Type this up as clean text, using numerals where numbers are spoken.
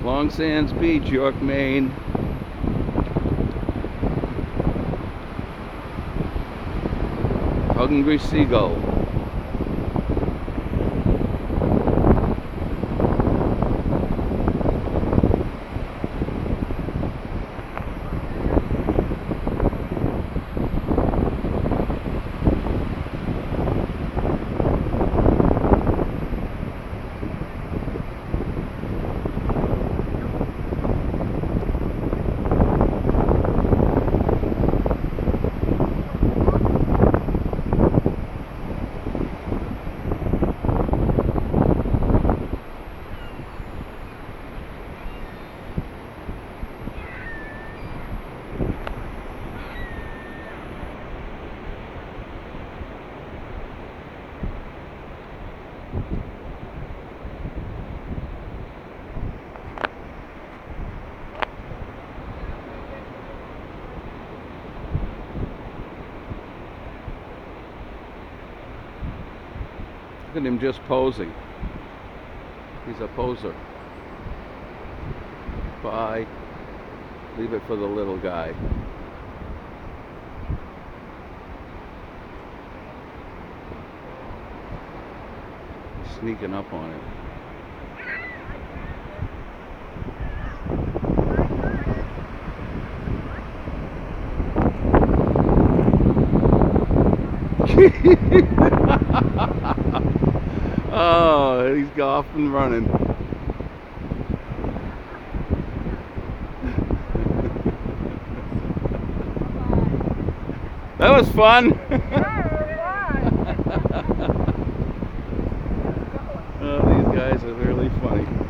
Longsands Beach, York, Maine. Hungry seagull. Look at him just posing. He's a poser. Bye. Leave it for the little guy. Sneaking up on him. Oh, he's off and running. That was fun. Oh, these guys are really funny.